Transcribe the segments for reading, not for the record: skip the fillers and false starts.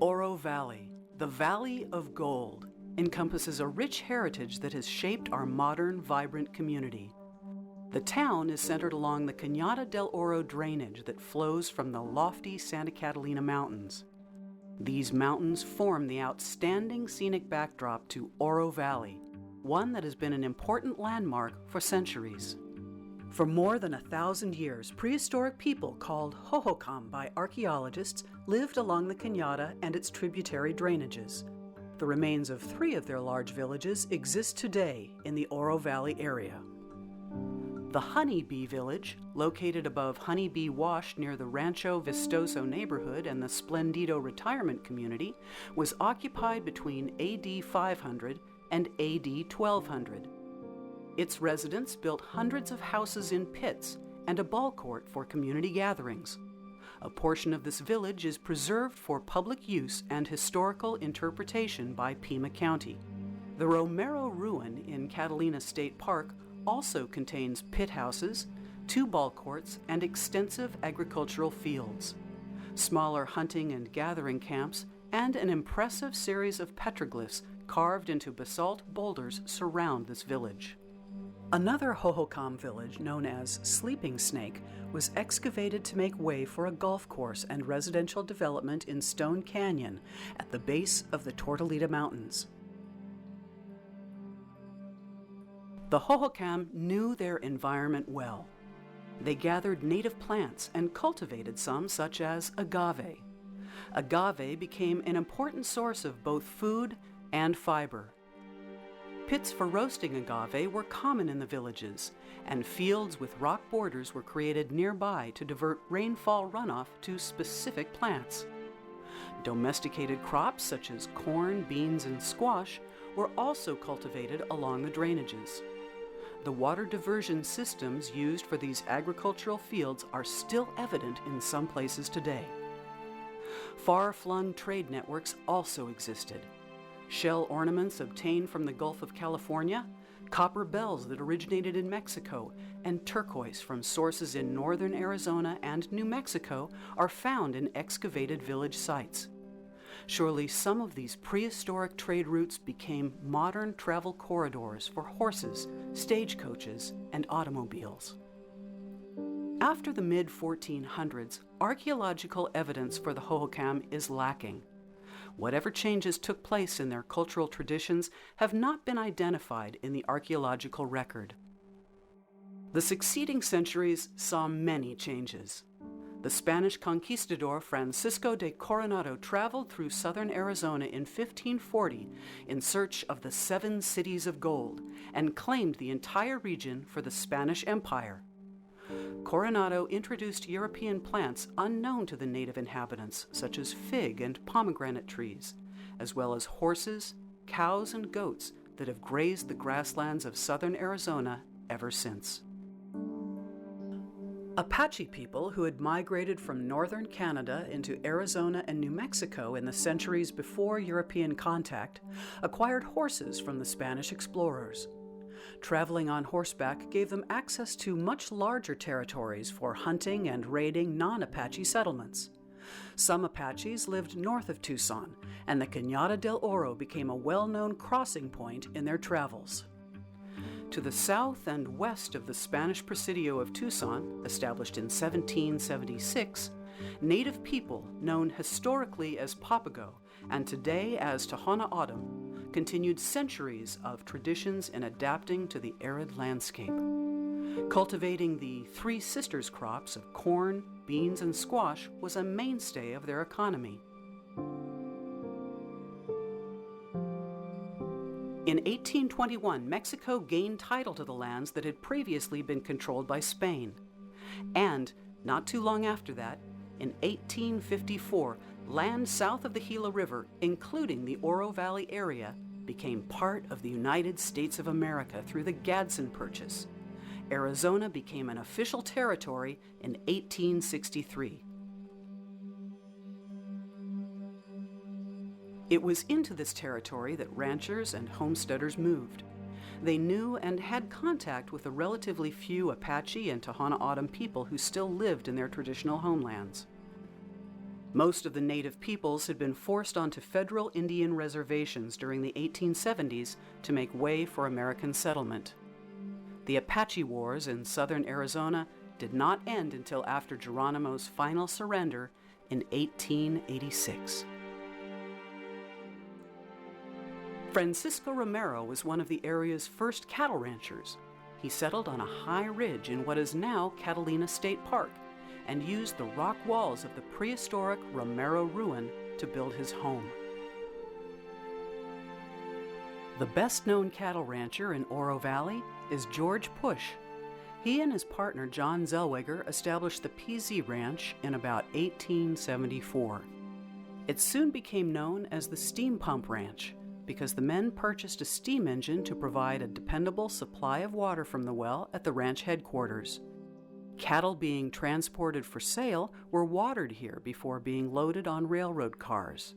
Oro Valley, the Valley of Gold, encompasses a rich heritage that has shaped our modern, vibrant community. The town is centered along the Cañada del Oro drainage that flows from the lofty Santa Catalina Mountains. These mountains form the outstanding scenic backdrop to Oro Valley, one that has been an important landmark for centuries. For more than 1,000 years, prehistoric people called Hohokam by archaeologists lived along the Cañada and its tributary drainages. The remains of 3 of their large villages exist today in the Oro Valley area. The Honey Bee Village, located above Honey Bee Wash near the Rancho Vistoso neighborhood and the Splendido retirement community, was occupied between AD 500 and AD 1200. Its residents built hundreds of houses in pits and a ball court for community gatherings. A portion of this village is preserved for public use and historical interpretation by Pima County. The Romero Ruin in Catalina State Park also contains pit houses, 2 ball courts, and extensive agricultural fields. Smaller hunting and gathering camps and an impressive series of petroglyphs carved into basalt boulders surround this village. Another Hohokam village, known as Sleeping Snake, was excavated to make way for a golf course and residential development in Stone Canyon at the base of the Tortolita Mountains. The Hohokam knew their environment well. They gathered native plants and cultivated some, such as agave. Agave became an important source of both food and fiber. Pits for roasting agave were common in the villages, and fields with rock borders were created nearby to divert rainfall runoff to specific plants. Domesticated crops such as corn, beans, and squash were also cultivated along the drainages. The water diversion systems used for these agricultural fields are still evident in some places today. Far-flung trade networks also existed. Shell ornaments obtained from the Gulf of California, copper bells that originated in Mexico, and turquoise from sources in northern Arizona and New Mexico are found in excavated village sites. Surely some of these prehistoric trade routes became modern travel corridors for horses, stagecoaches, and automobiles. After the mid-1400s, archaeological evidence for the Hohokam is lacking. Whatever changes took place in their cultural traditions have not been identified in the archaeological record. The succeeding centuries saw many changes. The Spanish conquistador Francisco de Coronado traveled through southern Arizona in 1540 in search of the 7 cities of gold and claimed the entire region for the Spanish Empire. Coronado introduced European plants unknown to the native inhabitants, such as fig and pomegranate trees, as well as horses, cows, and goats that have grazed the grasslands of southern Arizona ever since. Apache people who had migrated from northern Canada into Arizona and New Mexico in the centuries before European contact acquired horses from the Spanish explorers. Traveling on horseback gave them access to much larger territories for hunting and raiding non-Apache settlements. Some Apaches lived north of Tucson, and the Cañada del Oro became a well-known crossing point in their travels. To the south and west of the Spanish Presidio of Tucson, established in 1776, native people, known historically as Papago and today as Tohono O'odham, continued centuries of traditions in adapting to the arid landscape. Cultivating the Three Sisters crops of corn, beans, and squash was a mainstay of their economy. In 1821, Mexico gained title to the lands that had previously been controlled by Spain. And, not too long after that, in 1854, land south of the Gila River, including the Oro Valley area, became part of the United States of America through the Gadsden Purchase. Arizona became an official territory in 1863. It was into this territory that ranchers and homesteaders moved. They knew and had contact with the relatively few Apache and Tohono O'odham people who still lived in their traditional homelands. Most of the native peoples had been forced onto federal Indian reservations during the 1870s to make way for American settlement. The Apache Wars in southern Arizona did not end until after Geronimo's final surrender in 1886. Francisco Romero was one of the area's first cattle ranchers. He settled on a high ridge in what is now Catalina State Park and used the rock walls of the prehistoric Romero ruin to build his home. The best-known cattle rancher in Oro Valley is George Push. He and his partner John Zellweger established the PZ Ranch in about 1874. It soon became known as the Steam Pump Ranch because the men purchased a steam engine to provide a dependable supply of water from the well at the ranch headquarters. Cattle being transported for sale were watered here before being loaded on railroad cars.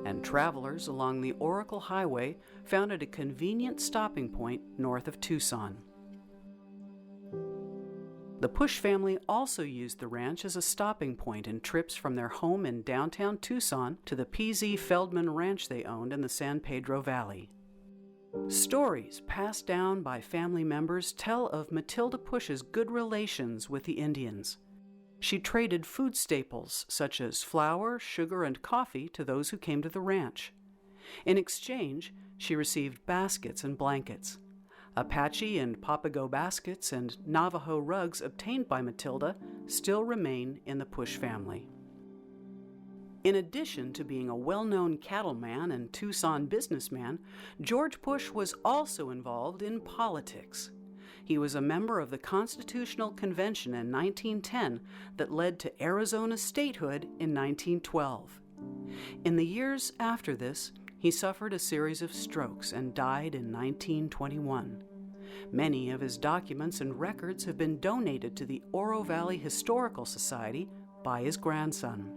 And travelers along the Oracle Highway found it a convenient stopping point north of Tucson. The Push family also used the ranch as a stopping point in trips from their home in downtown Tucson to the PZ Feldman Ranch they owned in the San Pedro Valley. Stories passed down by family members tell of Matilda Push's good relations with the Indians. She traded food staples such as flour, sugar, and coffee to those who came to the ranch. In exchange, she received baskets and blankets. Apache and Papago baskets and Navajo rugs obtained by Matilda still remain in the Push family. In addition to being a well-known cattleman and Tucson businessman, George Push was also involved in politics. He was a member of the Constitutional Convention in 1910 that led to Arizona's statehood in 1912. In the years after this, he suffered a series of strokes and died in 1921. Many of his documents and records have been donated to the Oro Valley Historical Society by his grandson.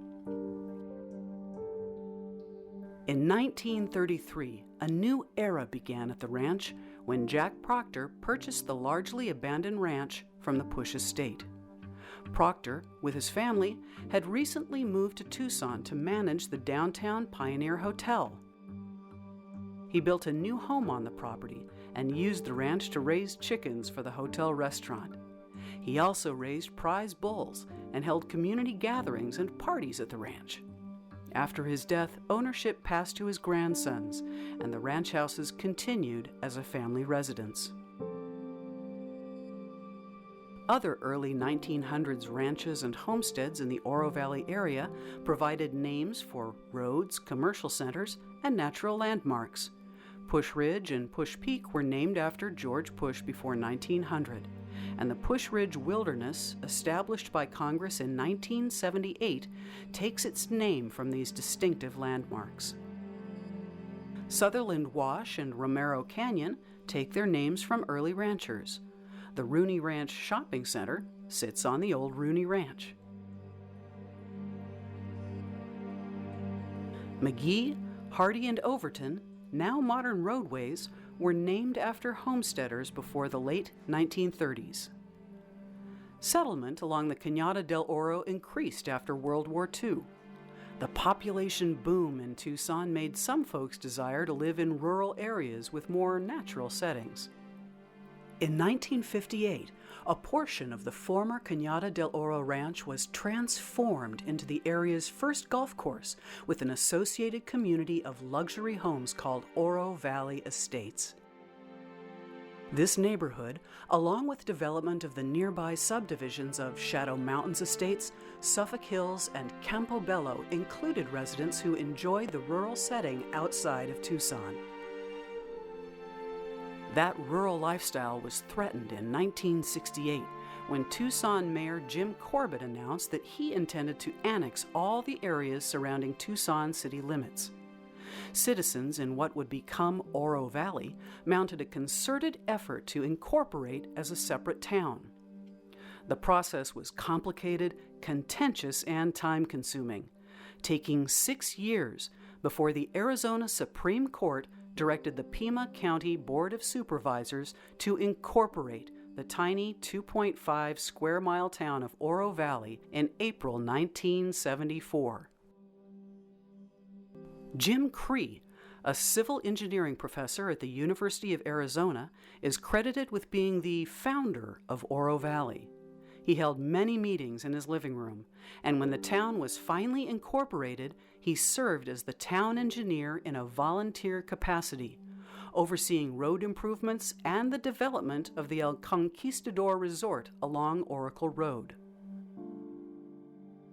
In 1933, a new era began at the ranch when Jack Proctor purchased the largely abandoned ranch from the Push estate. Proctor, with his family, had recently moved to Tucson to manage the downtown Pioneer Hotel. He built a new home on the property and used the ranch to raise chickens for the hotel restaurant. He also raised prize bulls and held community gatherings and parties at the ranch. After his death, ownership passed to his grandsons, and the ranch houses continued as a family residence. Other early 1900s ranches and homesteads in the Oro Valley area provided names for roads, commercial centers, and natural landmarks. Push Ridge and Push Peak were named after George Push before 1900, and the Push Ridge Wilderness, established by Congress in 1978, takes its name from these distinctive landmarks. Sutherland Wash and Romero Canyon take their names from early ranchers. The Rooney Ranch Shopping Center sits on the old Rooney Ranch. McGee, Hardy, and Overton, now modern roadways, were named after homesteaders before the late 1930s. Settlement along the Cañada del Oro increased after World War II. The population boom in Tucson made some folks desire to live in rural areas with more natural settings. In 1958, a portion of the former Cañada del Oro Ranch was transformed into the area's first golf course with an associated community of luxury homes called Oro Valley Estates. This neighborhood, along with development of the nearby subdivisions of Shadow Mountains Estates, Suffolk Hills, and Campo Bello, included residents who enjoyed the rural setting outside of Tucson. That rural lifestyle was threatened in 1968 when Tucson Mayor Jim Corbett announced that he intended to annex all the areas surrounding Tucson city limits. Citizens in what would become Oro Valley mounted a concerted effort to incorporate as a separate town. The process was complicated, contentious, and time-consuming, taking 6 years before the Arizona Supreme Court directed the Pima County Board of Supervisors to incorporate the tiny 2.5 square mile town of Oro Valley in April 1974. Jim Cree, a civil engineering professor at the University of Arizona, is credited with being the founder of Oro Valley. He held many meetings in his living room, and when the town was finally incorporated, he served as the town engineer in a volunteer capacity, overseeing road improvements and the development of the El Conquistador Resort along Oracle Road.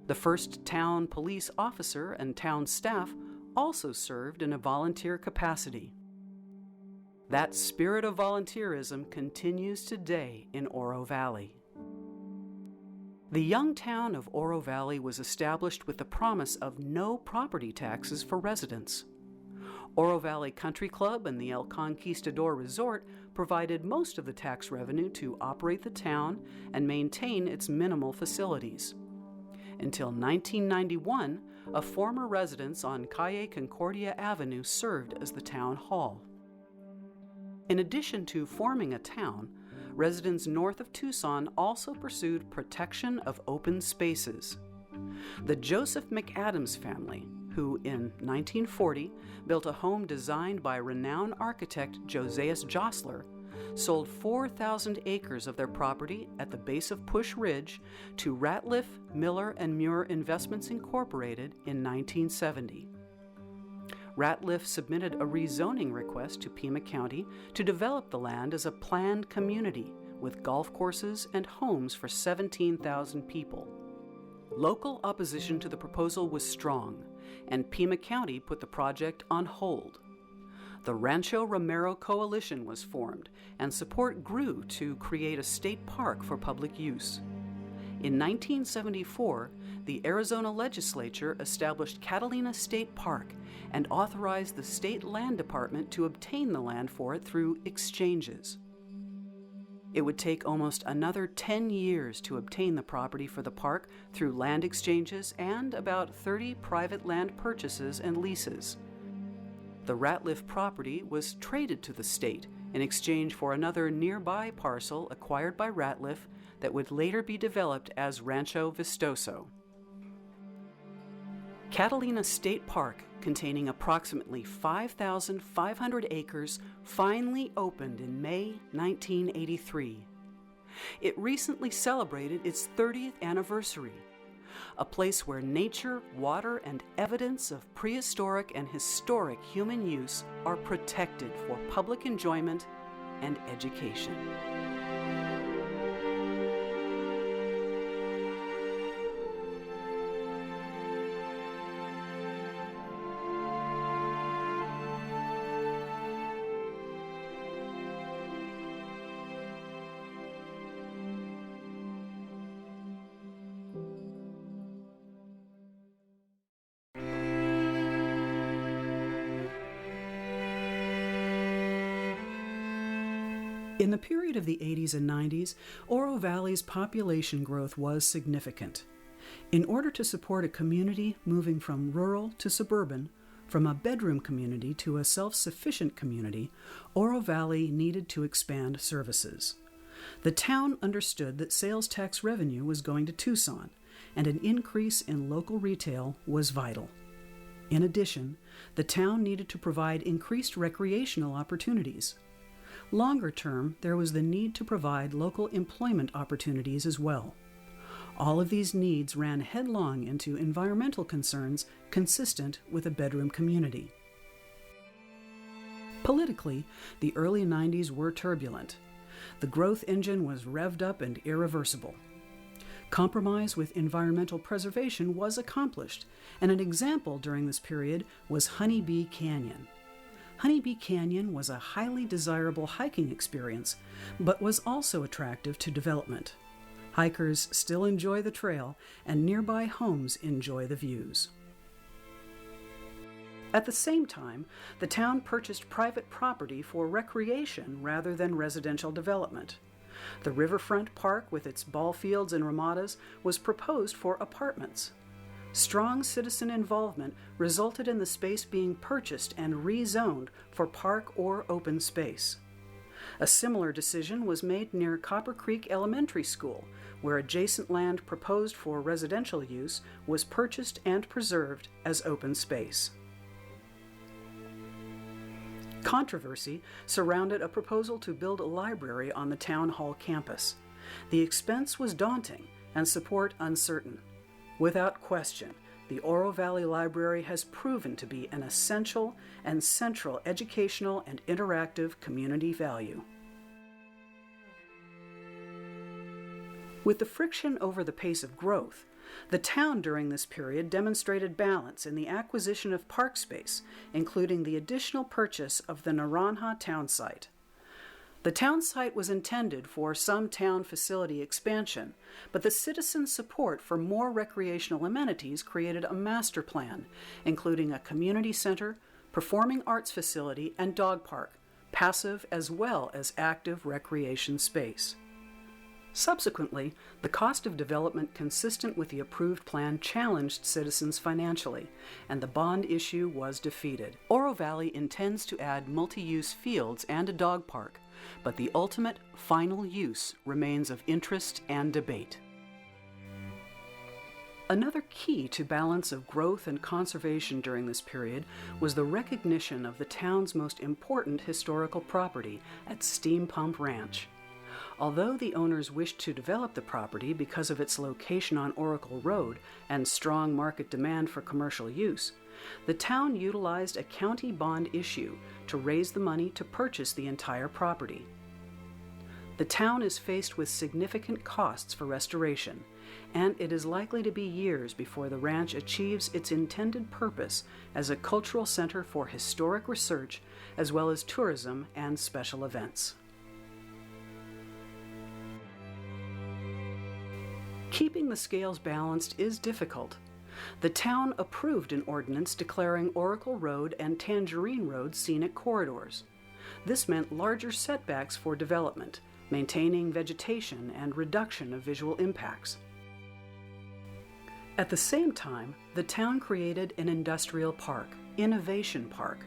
The first town police officer and town staff also served in a volunteer capacity. That spirit of volunteerism continues today in Oro Valley. The young town of Oro Valley was established with the promise of no property taxes for residents. Oro Valley Country Club and the El Conquistador Resort provided most of the tax revenue to operate the town and maintain its minimal facilities. Until 1991, a former residence on Calle Concordia Avenue served as the town hall. In addition to forming a town, residents north of Tucson also pursued protection of open spaces. The Joseph McAdams family, who in 1940 built a home designed by renowned architect Josias Jostler, sold 4,000 acres of their property at the base of Push Ridge to Ratliff, Miller, and Muir Investments Incorporated in 1970. Ratliff submitted a rezoning request to Pima County to develop the land as a planned community with golf courses and homes for 17,000 people. Local opposition to the proposal was strong, and Pima County put the project on hold. The Rancho Romero Coalition was formed, and support grew to create a state park for public use. In 1974, the Arizona legislature established Catalina State Park and authorized the state land department to obtain the land for it through exchanges. It would take almost another 10 years to obtain the property for the park through land exchanges and about 30 private land purchases and leases. The Ratliff property was traded to the state in exchange for another nearby parcel acquired by Ratliff that would later be developed as Rancho Vistoso. Catalina State Park, containing approximately 5,500 acres, finally opened in May 1983. It recently celebrated its 30th anniversary, a place where nature, water, and evidence of prehistoric and historic human use are protected for public enjoyment and education. In the period of the 80s and 90s, Oro Valley's population growth was significant. In order to support a community moving from rural to suburban, from a bedroom community to a self-sufficient community, Oro Valley needed to expand services. The town understood that sales tax revenue was going to Tucson, and an increase in local retail was vital. In addition, the town needed to provide increased recreational opportunities. Longer term, there was the need to provide local employment opportunities as well. All of these needs ran headlong into environmental concerns consistent with a bedroom community. Politically, the early 90s were turbulent. The growth engine was revved up and irreversible. Compromise with environmental preservation was accomplished, and an example during this period was Honeybee Canyon. Honeybee Canyon was a highly desirable hiking experience, but was also attractive to development. Hikers still enjoy the trail, and nearby homes enjoy the views. At the same time, the town purchased private property for recreation rather than residential development. The riverfront park with its ball fields and ramadas was proposed for apartments. Strong citizen involvement resulted in the space being purchased and rezoned for park or open space. A similar decision was made near Copper Creek Elementary School, where adjacent land proposed for residential use was purchased and preserved as open space. Controversy surrounded a proposal to build a library on the town hall campus. The expense was daunting and support uncertain. Without question, the Oro Valley Library has proven to be an essential and central educational and interactive community value. With the friction over the pace of growth, the town during this period demonstrated balance in the acquisition of park space, including the additional purchase of the Naranja town site. The town site was intended for some town facility expansion, but the citizen support for more recreational amenities created a master plan, including a community center, performing arts facility, and dog park, passive as well as active recreation space. Subsequently, the cost of development consistent with the approved plan challenged citizens financially, and the bond issue was defeated. Oro Valley intends to add multi-use fields and a dog park, but the ultimate, final use remains of interest and debate. Another key to balance of growth and conservation during this period was the recognition of the town's most important historical property at Steam Pump Ranch. Although the owners wished to develop the property because of its location on Oracle Road and strong market demand for commercial use, the town utilized a county bond issue to raise the money to purchase the entire property. The town is faced with significant costs for restoration, and it is likely to be years before the ranch achieves its intended purpose as a cultural center for historic research as well as tourism and special events. Keeping the scales balanced is difficult. The town approved an ordinance declaring Oracle Road and Tangerine Road scenic corridors. This meant larger setbacks for development, maintaining vegetation and reduction of visual impacts. At the same time, the town created an industrial park, Innovation Park,